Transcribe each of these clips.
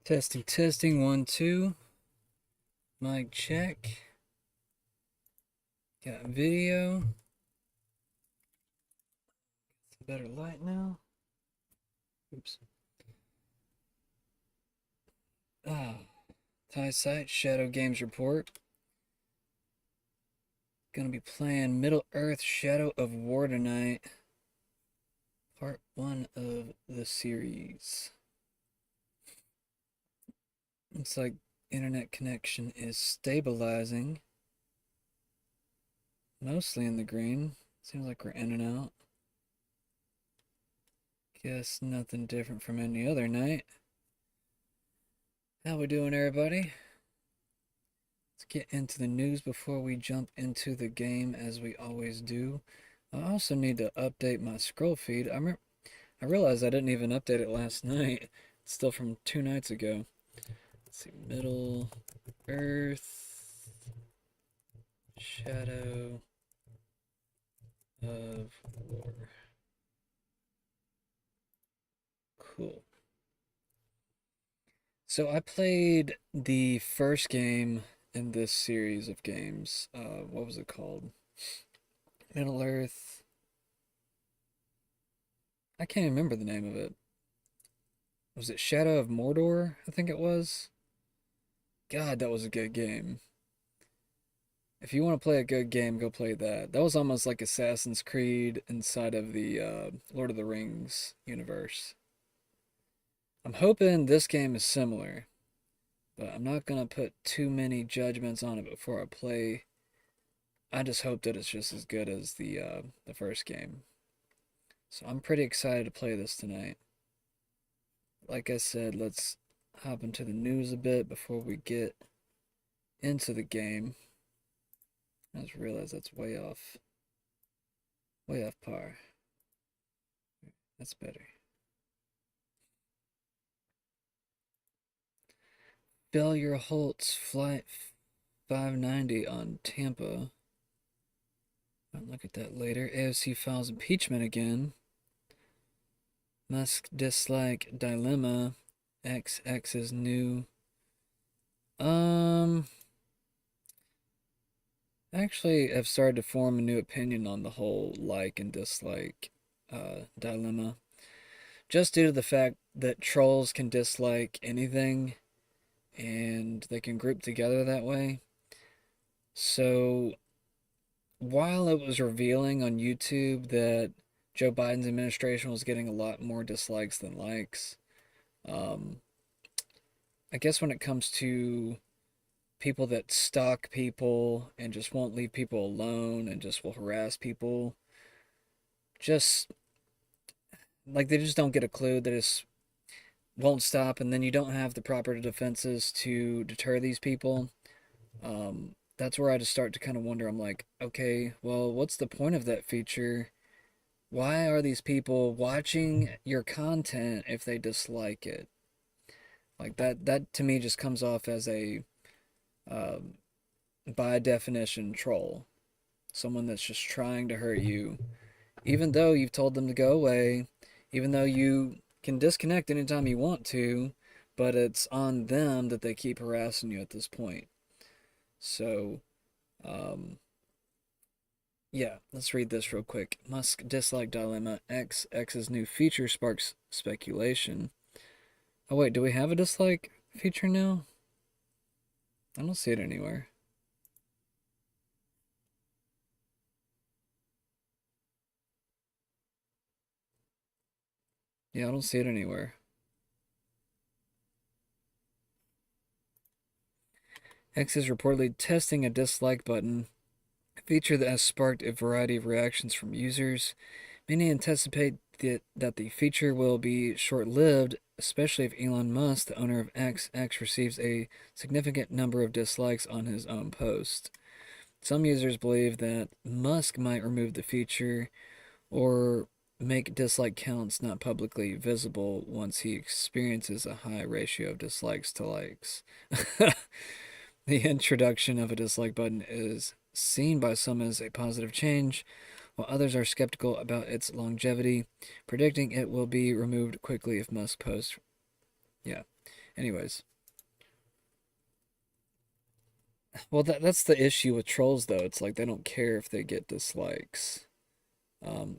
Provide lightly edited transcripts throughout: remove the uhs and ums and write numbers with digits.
Testing, testing, 1, 2. Mic check. Got video. It's a better light now. Oops. Tie site, Shadow Games Report. Gonna be playing Middle Earth Shadow of War tonight. Part 1 of the series. Looks like internet connection is stabilizing. Mostly in the green. Seems like we're in and out. Guess nothing different from any other night. How we doing, everybody? Let's get into the news before we jump into the game, as we always do. I also need to update my scroll feed. I realized I didn't even update it last night. It's still from 2 nights ago. Let's see, Middle Earth Shadow of War. Cool. So I played the first game in this series of games. What was it called? Middle Earth. I can't even remember the name of it. Was it Shadow of Mordor? I think it was. God, that was a good game. If you want to play a good game, go play that. That was almost like Assassin's Creed inside of the Lord of the Rings universe. I'm hoping this game is similar, but I'm not going to put too many judgments on it before I play. I just hope that it's just as good as the first game. So I'm pretty excited to play this tonight. Like I said, let's hop into the news a bit before we get into the game. I just realized that's way off par. That's better. Failure halts flight 590 on Tampa. I'll look at that later. AOC files impeachment again. Musk dislike dilemma. XX is new. Actually, I've started to form a new opinion on the whole like and dislike dilemma. Just due to the fact that trolls can dislike anything and they can group together that way. So, while it was revealing on YouTube that Joe Biden's administration was getting a lot more dislikes than likes, um, I guess when it comes to people that stalk people and just won't leave people alone and just will harass people, just like they just don't get a clue. They just won't stop, and then you don't have the proper defenses to deter these people. That's where I just start to kind of wonder. I'm like, okay, well, what's the point of that feature? Why are these people watching your content if they dislike it? Like that to me just comes off as a, um, by definition, troll. Someone that's just trying to hurt you, even though you've told them to go away, even though you can disconnect anytime you want to, but it's on them that they keep harassing you at this point. So, um, yeah, let's read this real quick. Musk dislike dilemma. X's new feature sparks speculation. Oh, wait, do we have a dislike feature now? I don't see it anywhere. Yeah, I don't see it anywhere. X is reportedly testing a dislike button, a feature that has sparked a variety of reactions from users. Many anticipate that the feature will be short lived, especially if Elon Musk, the owner of X, receives a significant number of dislikes on his own post. Some users believe that Musk might remove the feature or make dislike counts not publicly visible once he experiences a high ratio of dislikes to likes. The introduction of a dislike button is seen by some as a positive change, while others are skeptical about its longevity, predicting it will be removed quickly if Musk posts Yeah. Anyways, well, that's the issue with trolls, though. It's like they don't care if they get dislikes.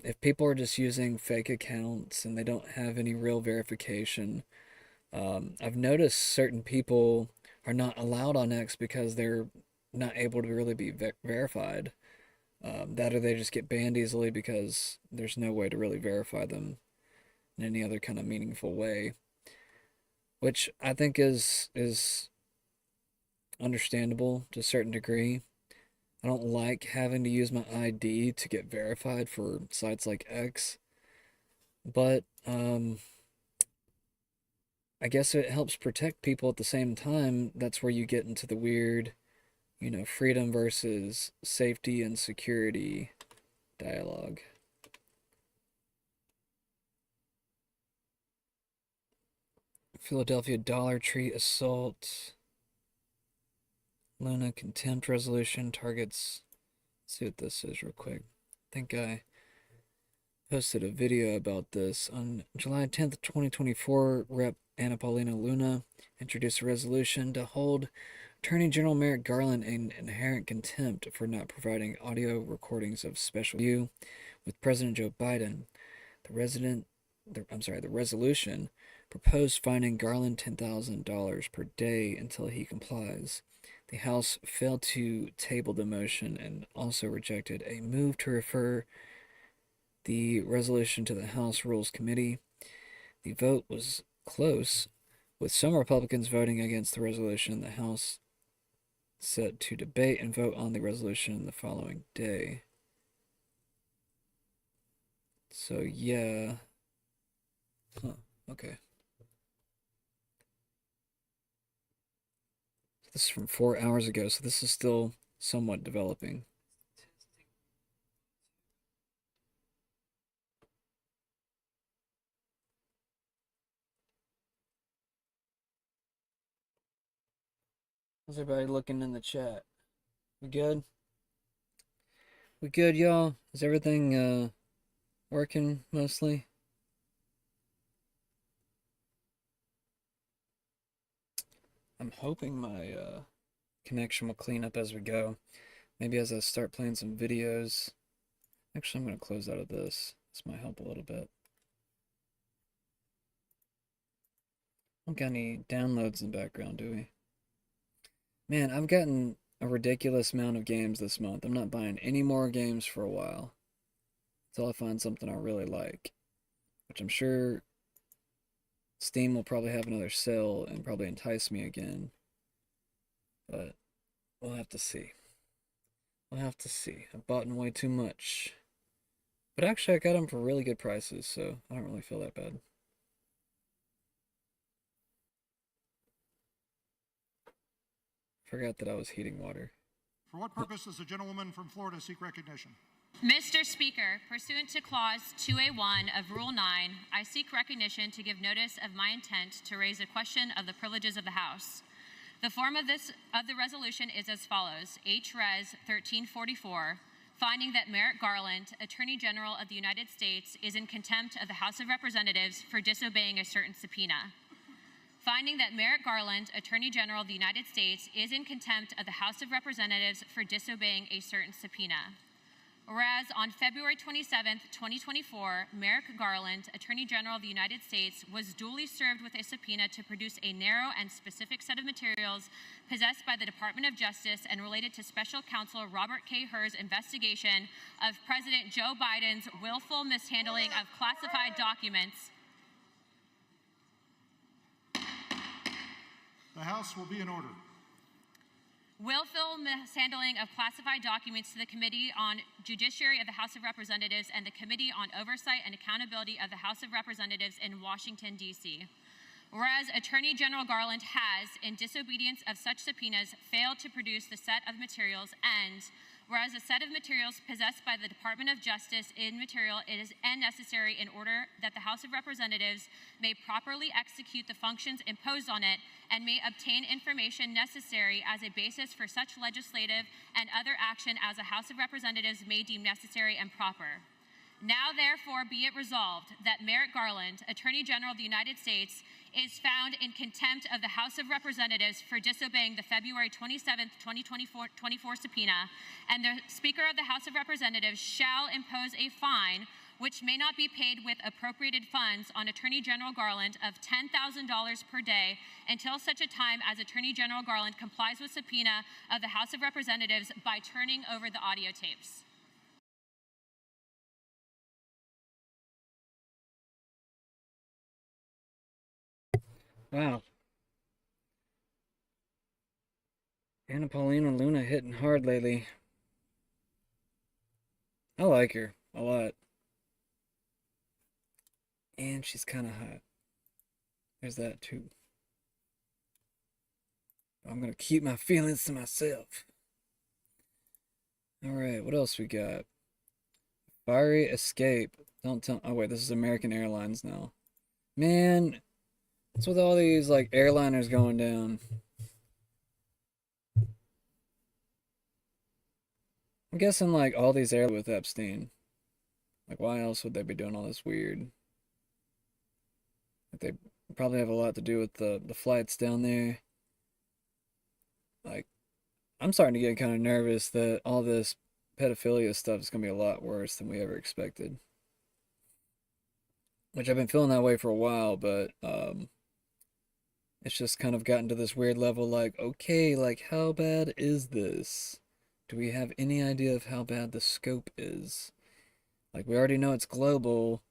If people are just using fake accounts and they don't have any real verification, I've noticed certain people are not allowed on X because they're not able to really be verified. That or they just get banned easily because there's no way to really verify them in any other kind of meaningful way, which I think is understandable to a certain degree. I don't like having to use my ID to get verified for sites like X, but I guess it helps protect people at the same time. That's where you get into the weird, freedom versus safety and security dialogue. Philadelphia Dollar Tree assault. Luna contempt resolution targets. Let's see what this is real quick. I think I posted a video about this on July 10th, 2024. Rep. Anna Paulina Luna introduced a resolution to hold Attorney General Merrick Garland in inherent contempt for not providing audio recordings of special view with President Joe Biden. The resolution proposed fining Garland $10,000 per day until he complies. The House failed to table the motion and also rejected a move to refer the resolution to the House Rules Committee. The vote was close, with some Republicans voting against the resolution. The House set to debate and vote on the resolution the following day. So, yeah. Huh, okay. This is from 4 hours ago, so this is still somewhat developing. How's everybody looking in the chat? We good? We good, y'all? Is everything working mostly? I'm hoping my connection will clean up as we go. Maybe as I start playing some videos. Actually, I'm going to close out of this. This might help a little bit. Don't got any downloads in the background, do we? Man, I've gotten a ridiculous amount of games this month. I'm not buying any more games for a while until I find something I really like, which I'm sure Steam will probably have another sale and probably entice me again. But we'll have to see. We'll have to see. I've bought way too much. But actually, I got them for really good prices, so I don't really feel that bad. Forgot that I was heating water. For what purpose does the gentlewoman from Florida seek recognition? Mr. Speaker, pursuant to Clause 2A1 of Rule 9, I seek recognition to give notice of my intent to raise a question of the privileges of the House. The form of the resolution is as follows: H-Res 1344, finding that Merrick Garland, Attorney General of the United States, is in contempt of the House of Representatives for disobeying a certain subpoena. Finding that Merrick Garland, Attorney General of the United States, is in contempt of the House of Representatives for disobeying a certain subpoena. Whereas on February 27, 2024, Merrick Garland, Attorney General of the United States, was duly served with a subpoena to produce a narrow and specific set of materials possessed by the Department of Justice and related to Special Counsel Robert K. Hur's investigation of President Joe Biden's willful mishandling of classified documents. The House will be in order. Willful mishandling of classified documents to the Committee on Judiciary of the House of Representatives and the Committee on Oversight and Accountability of the House of Representatives in Washington, D.C. Whereas Attorney General Garland has, in disobedience of such subpoenas, failed to produce the set of materials, and whereas a set of materials possessed by the Department of Justice in material is necessary in order that the House of Representatives may properly execute the functions imposed on it and may obtain information necessary as a basis for such legislative and other action as the House of Representatives may deem necessary and proper. Now, therefore, be it resolved that Merrick Garland, Attorney General of the United States, is found in contempt of the House of Representatives for disobeying the February 27th, 2024 subpoena, and the Speaker of the House of Representatives shall impose a fine which may not be paid with appropriated funds on Attorney General Garland of $10,000 per day until such a time as Attorney General Garland complies with subpoena of the House of Representatives by turning over the audio tapes. Wow. Anna Paulina Luna hitting hard lately. I like her a lot. And she's kind of hot. There's that too. I'm gonna keep my feelings to myself. Alright, what else we got? Fiery escape. Don't tell. Oh, wait, this is American Airlines now. Man, what's with all these, like, airliners going down? I'm guessing, like, all these with Epstein. Like, why else would they be doing all this weird? Like, they probably have a lot to do with the flights down there. Like, I'm starting to get kind of nervous that all this pedophilia stuff is going to be a lot worse than we ever expected. Which I've been feeling that way for a while, but it's just kind of gotten to this weird level like, okay, like, how bad is this? Do we have any idea of how bad the scope is? Like, we already know it's global,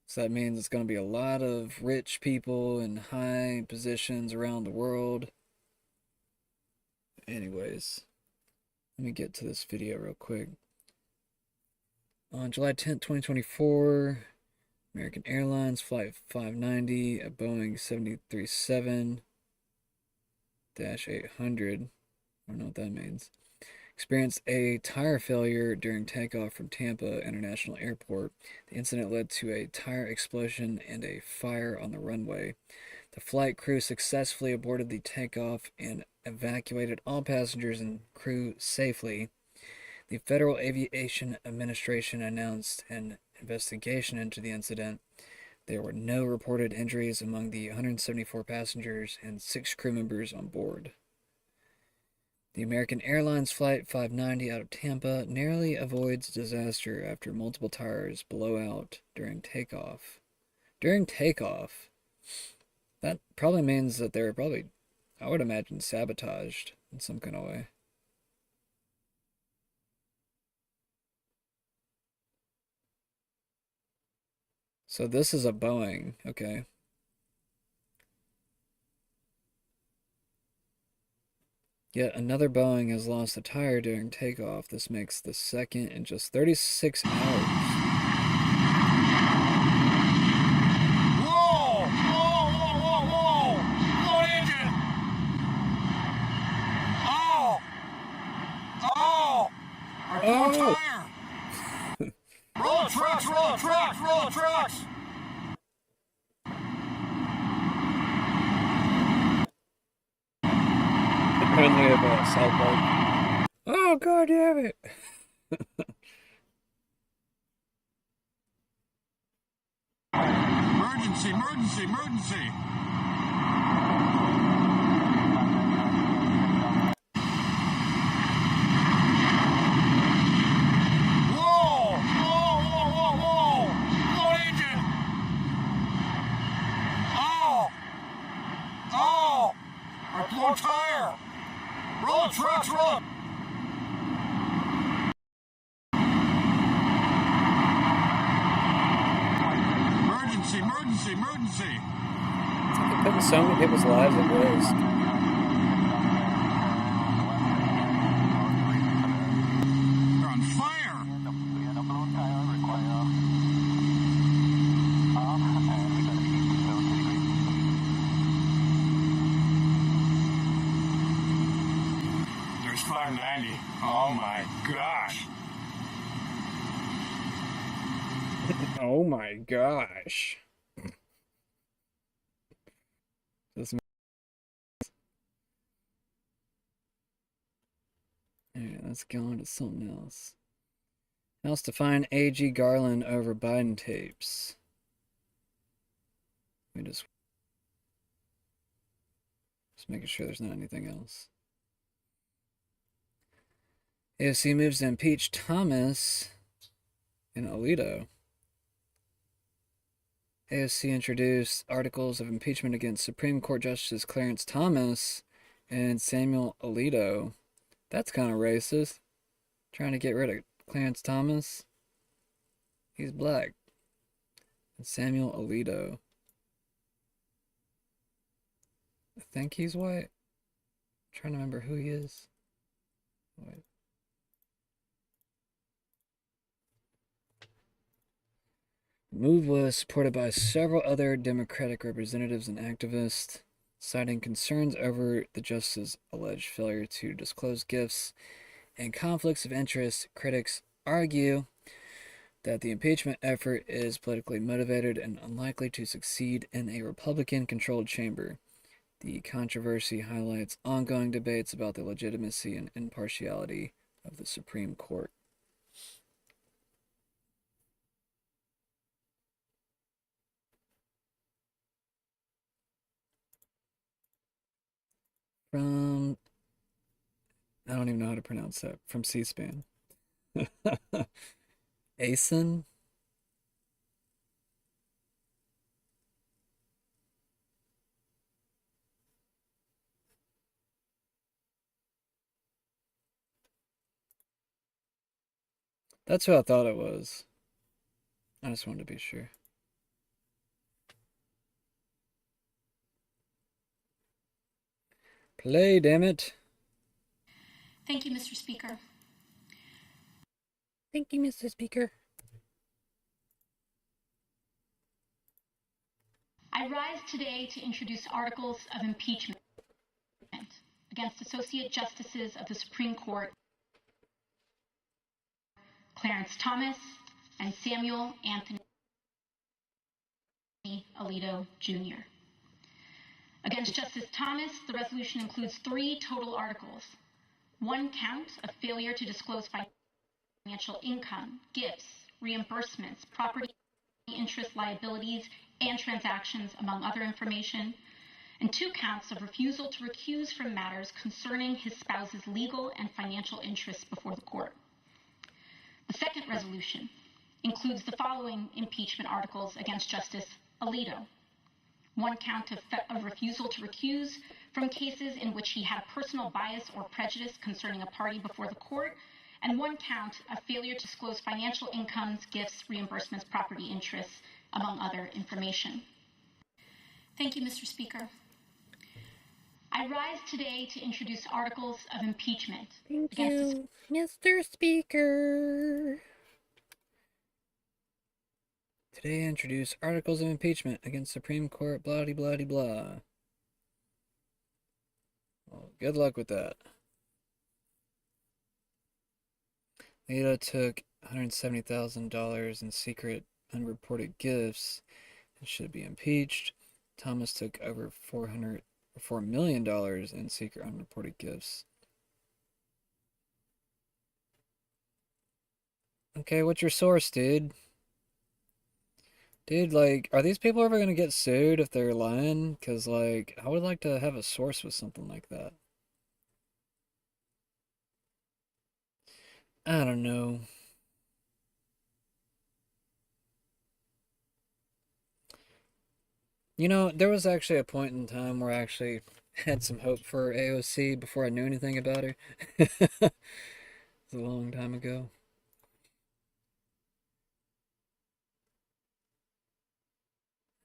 so that means it's going to be a lot of rich people in high positions around the world. Anyways, let me get to this video real quick. On July 10th, 2024, American Airlines Flight 590, a Boeing 737-800, I don't know what that means, experienced a tire failure during takeoff from Tampa International Airport. The incident led to a tire explosion and a fire on the runway. The flight crew successfully aborted the takeoff and evacuated all passengers and crew safely. The Federal Aviation Administration announced an investigation into the incident. There were no reported injuries among the 174 passengers and 6 crew members on board. The American Airlines Flight 590 out of Tampa narrowly avoids disaster after multiple tires blow out during takeoff. During takeoff? That probably means that they were probably, I would imagine, sabotaged in some kind of way. So this is a Boeing, okay. Yet another Boeing has lost a tire during takeoff. This makes the second in just 36 hours. Whoa! Whoa, whoa, whoa, whoa! Load engine! Oh! Oh! Our poor tire! Roll trucks, roll trucks, roll trucks! Reminds me of South Park. Oh, God damn it! Emergency, emergency, emergency! Whoa! Whoa, whoa, whoa, whoa! Load engine! Oh! Oh! Our poor tire! Roll trucks, roll! Emergency, emergency, emergency! It's like they're putting so many people's lives at risk. They're on fire! There's 590. Oh my gosh! Oh my gosh. This. Alright, let's go on to something else. House to find A.G. Garland over Biden tapes. Let me just making sure there's not anything else. AOC moves to impeach Thomas and Alito. AOC introduced articles of impeachment against Supreme Court Justices Clarence Thomas and Samuel Alito. That's kind of racist. Trying to get rid of Clarence Thomas. He's black. And Samuel Alito. I think he's white. I'm trying to remember who he is. Wait. The move was supported by several other Democratic representatives and activists, citing concerns over the justice's alleged failure to disclose gifts and conflicts of interest. Critics argue that the impeachment effort is politically motivated and unlikely to succeed in a Republican-controlled chamber. The controversy highlights ongoing debates about the legitimacy and impartiality of the Supreme Court. From, I don't even know how to pronounce that, from C-SPAN. ASIN? That's who I thought it was. I just wanted to be sure. Play, damn it. Thank you, Mr. Speaker. Thank you, Mr. Speaker. I rise today to introduce articles of impeachment against Associate Justices of the Supreme Court, Clarence Thomas and Samuel Anthony Alito, Jr. Against Justice Thomas, the resolution includes 3 total articles. 1 count of failure to disclose financial income, gifts, reimbursements, property interest liabilities, and transactions, among other information, and 2 counts of refusal to recuse from matters concerning his spouse's legal and financial interests before the court. The second resolution includes the following impeachment articles against Justice Alito. 1 count of refusal to recuse from cases in which he had a personal bias or prejudice concerning a party before the court, and 1 count of failure to disclose financial incomes, gifts, reimbursements, property interests, among other information. Thank you, Mr. Speaker. I rise today to introduce articles of impeachment against Mr. Speaker. Today I introduce articles of impeachment against Supreme Court blah blah blah. Well, good luck with that. Lita took $170,000 in secret unreported gifts and should be impeached. Thomas took over $4 million in secret unreported gifts. Okay, what's your source, dude? Dude, like, are these people ever gonna get sued if they're lying? Because, like, I would like to have a source with something like that. I don't know. You know, there was actually a point in time where I actually had some hope for AOC before I knew anything about her. It was a long time ago.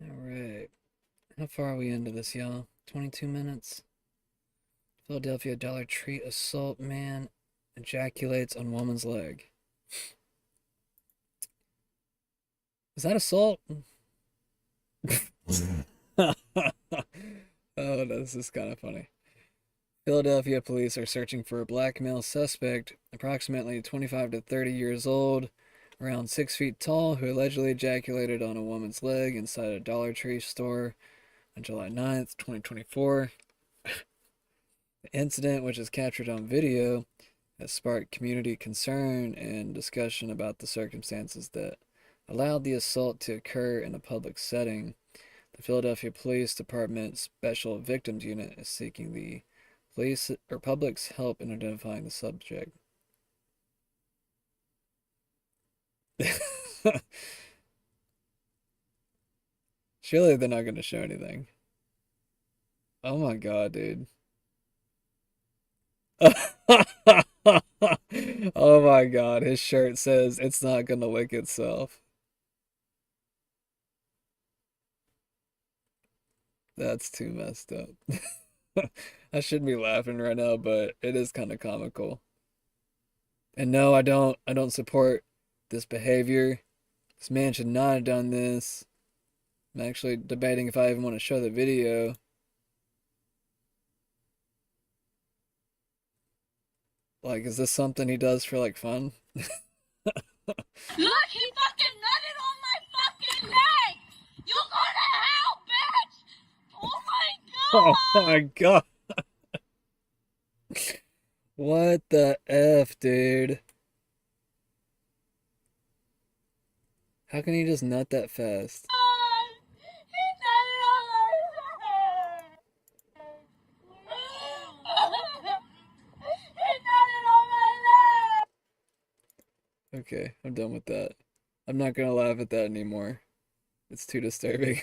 Alright. How far are we into this, y'all? 22 minutes. Philadelphia Dollar Tree assault man ejaculates on woman's leg. Is that assault? Oh, this is kind of funny. Philadelphia police are searching for a black male suspect, approximately 25 to 30 years old, around 6 feet tall, who allegedly ejaculated on a woman's leg inside a Dollar Tree store on July 9th, 2024. The incident, which is captured on video, has sparked community concern and discussion about the circumstances that allowed the assault to occur in a public setting. The Philadelphia Police Department Special Victims Unit is seeking the police or public's help in identifying the subject. Surely they're not going to show anything. Oh my god, dude. Oh my god, his shirt says it's not gonna lick itself. That's too messed up. I shouldn't be laughing right now, but it is kind of comical. And no, I don't support this behavior. This man should not have done this. I'm actually debating if I even want to show the video. Like, is this something he does for like fun? Look, he fucking nutted on my fucking leg! You go to hell, bitch! Oh my Oh my god. What the F, dude? How can he just nut that fast? god! He nutted on my leg! He nutted on my leg! Okay, I'm done with that. I'm not gonna laugh at that anymore. It's too disturbing.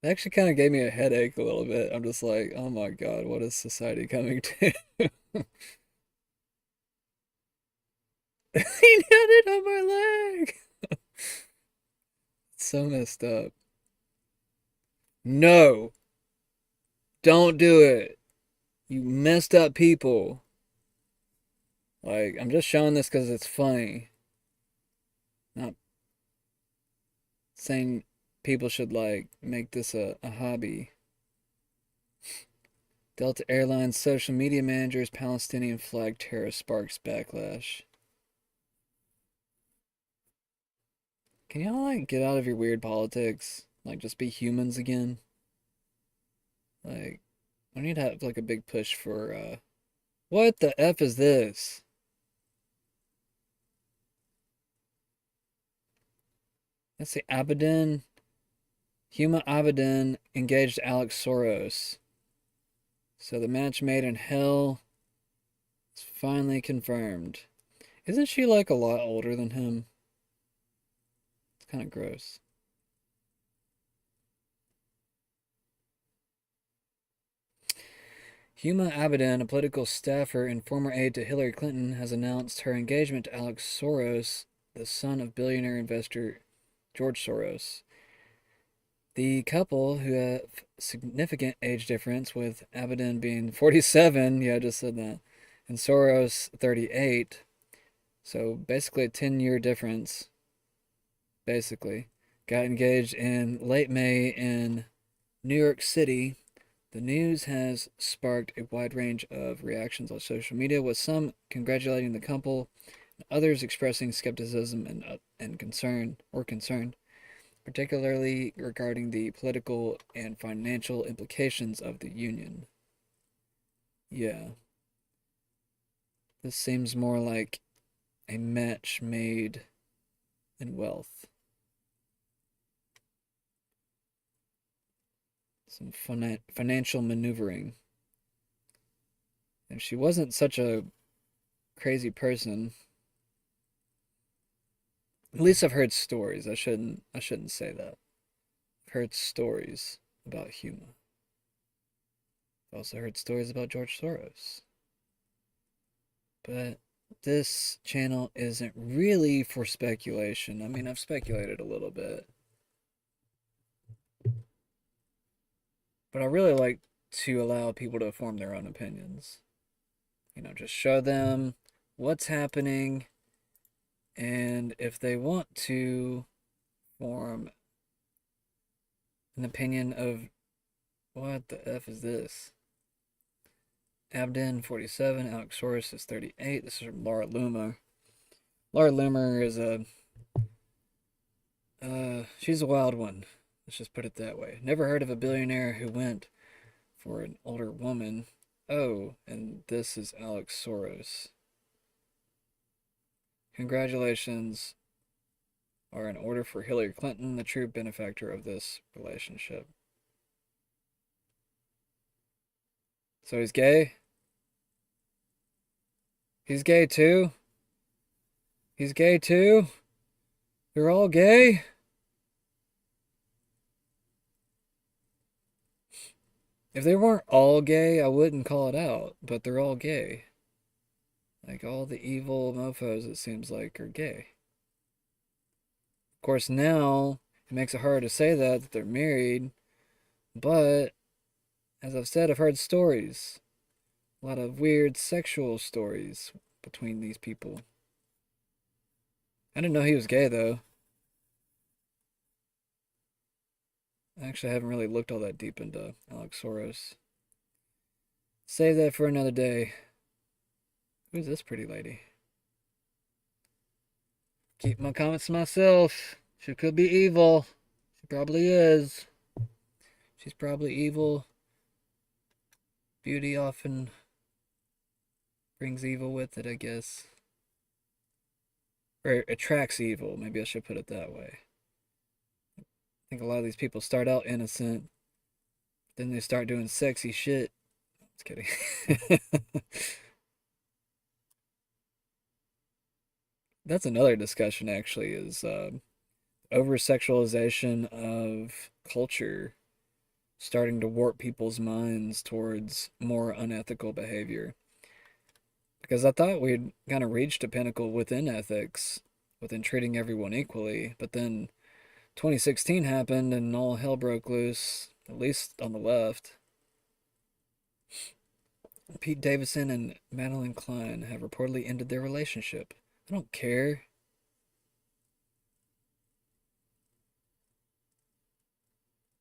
It actually kind of gave me a headache a little bit. I'm just like, oh my god, what is society coming to? He nutted on my leg! It's so messed up. No! Don't do it! You messed up people. Like, I'm just showing this because it's funny. Not saying people should, like, make this a hobby. Delta Airlines social media manager's Palestinian flag terror sparks backlash. Can y'all, like, get out of your weird politics? Like, just be humans again? Like, I need to have, like, a big push for, what the F is this? Let's see, Abedin. Huma Abedin engaged Alex Soros. So the match made in hell is finally confirmed. Isn't she like a lot older than him? It's kind of gross. Huma Abedin, a political staffer and former aide to Hillary Clinton, has announced her engagement to Alex Soros, the son of billionaire investor George Soros. The couple, who have significant age difference, with Abedin being 47, yeah, I just said that, and Soros 38, so basically a 10-year difference, basically, got engaged in late May in New York City. The news has sparked a wide range of reactions on social media, with some congratulating the couple, and others expressing skepticism and concern, particularly regarding the political and financial implications of the union. Yeah, this seems more like a match made in wealth. Some financial maneuvering. If she wasn't such a crazy person, at least I've heard stories. I shouldn't say that. I've heard stories about Huma. I've also heard stories about George Soros. But this channel isn't really for speculation. I mean, I've speculated a little bit. But I really like to allow people to form their own opinions. You know, just show them what's happening, and if they want to form an opinion of what the F is this? Abden 47, Alex Soros is 38. This is from Laura Loomer. Laura Loomer is she's a wild one. Let's just put it that way. Never heard of a billionaire who went for an older woman. Oh, and this is Alex Soros. Congratulations are in order for Hillary Clinton, the true benefactor of this relationship. So he's gay? He's gay too? He's gay too? They're all gay? If they weren't all gay, I wouldn't call it out, but they're all gay. Like all the evil mofos, it seems like, are gay. Of course, now it makes it hard to say that they're married, but as I've said, I've heard stories. A lot of weird sexual stories between these people. I didn't know he was gay, though. I actually haven't really looked all that deep into Alex Soros. Save that for another day. Who's this pretty lady? Keep my comments to myself. She could be evil. She probably is. She's probably evil. Beauty often brings evil with it, I guess. Or attracts evil. Maybe I should put it that way. I think a lot of these people start out innocent. Then they start doing sexy shit. Just kidding. That's another discussion, actually, is over-sexualization of culture starting to warp people's minds towards more unethical behavior. Because I thought we'd kind of reached a pinnacle within ethics, within treating everyone equally, but then 2016 happened and all hell broke loose, at least on the left. Pete Davidson and Madeline Klein have reportedly ended their relationship. I don't care.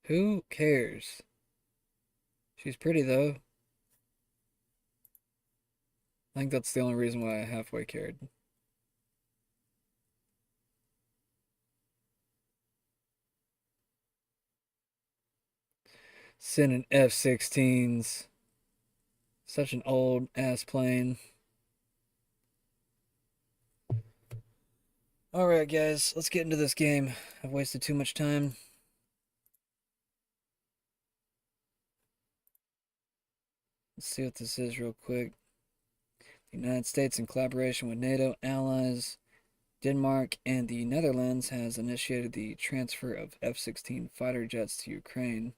Who cares? She's pretty, though. I think that's the only reason why I halfway cared. Sending F-16s. Such an old ass plane. Alright, guys, let's get into this game. I've wasted too much time. Let's see what this is real quick. The United States, in collaboration with NATO allies, Denmark, and the Netherlands, has initiated the transfer of F-16 fighter jets to Ukraine.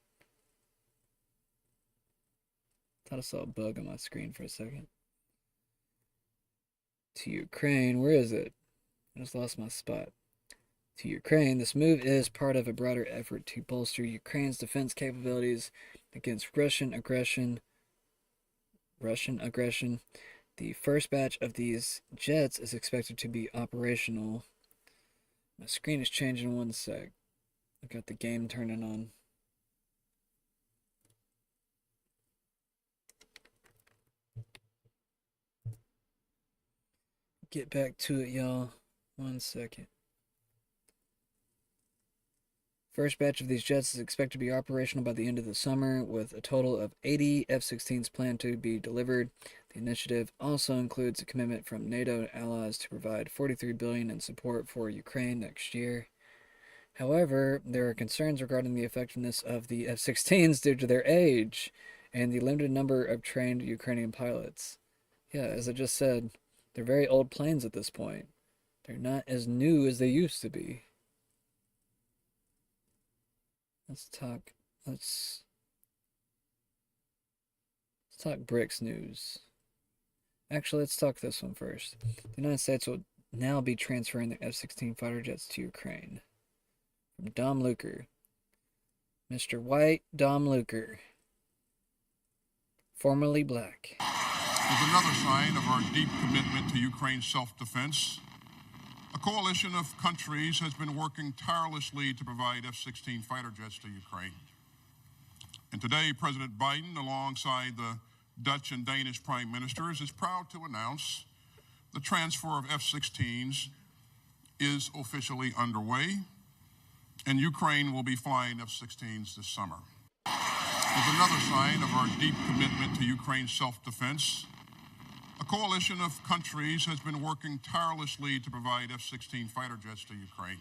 Thought I saw a bug on my screen for a second. To Ukraine, where is it? I just lost my spot. To Ukraine, this move is part of a broader effort to bolster Ukraine's defense capabilities against Russian aggression. The first batch of these jets is expected to be operational. My screen is changing in 1 sec. I've got the game turning on. Get back to it, y'all. 1 second. First batch of these jets is expected to be operational by the end of the summer, with a total of 80 F-16s planned to be delivered. The initiative also includes a commitment from NATO allies to provide $43 billion in support for Ukraine next year. However, there are concerns regarding the effectiveness of the F-16s due to their age and the limited number of trained Ukrainian pilots. Yeah, as I just said, they're very old planes at this point. They're not as new as they used to be. Let's talk BRICS news. Actually, let's talk this one first. The United States will now be transferring the F-16 fighter jets to Ukraine. From Dom Luker. Mr. White Dom Luker. Formerly black. Is another sign of our deep commitment to Ukraine's self-defense. A coalition of countries has been working tirelessly to provide F-16 fighter jets to Ukraine. And today, President Biden, alongside the Dutch and Danish prime ministers, is proud to announce the transfer of F-16s is officially underway, and Ukraine will be flying F-16s this summer. As another sign of our deep commitment to Ukraine's self-defense, a coalition of countries has been working tirelessly to provide F-16 fighter jets to Ukraine.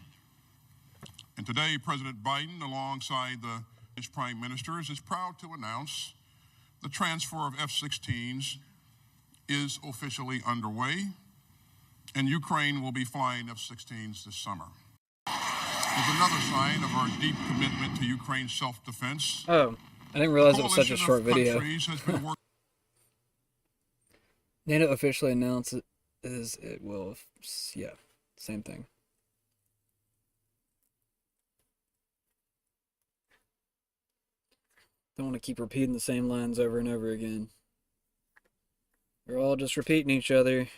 And today, President Biden, alongside his prime ministers, is proud to announce the transfer of F-16s is officially underway, and Ukraine will be flying F-16s this summer. As another sign of our deep commitment to Ukraine's self-defense, Oh, I didn't realize it was such a short video. NATO officially announced it will, yeah, same thing. Don't want to keep repeating the same lines over and over again. They're all just repeating each other.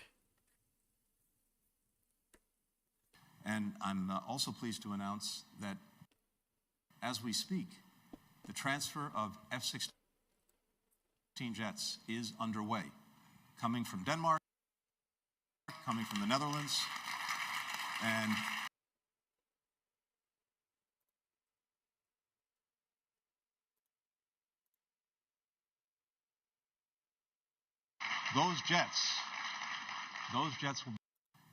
And I'm also pleased to announce that as we speak, the transfer of F-16 jets is underway, coming from Denmark, coming from the Netherlands, and those jets will be.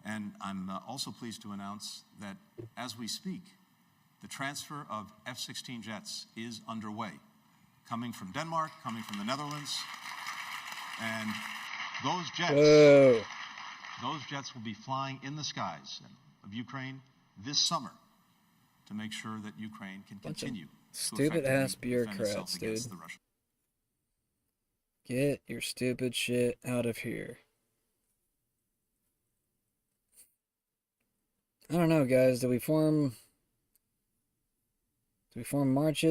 And I'm also pleased to announce that as we speak, the transfer of F-16 jets is underway, coming from Denmark, coming from the Netherlands, and those jets will be flying in the skies of Ukraine this summer to make sure that Ukraine can continue stupid ass bureaucrats, dude. Get your stupid shit out of here. I don't know, guys. Do we form marches?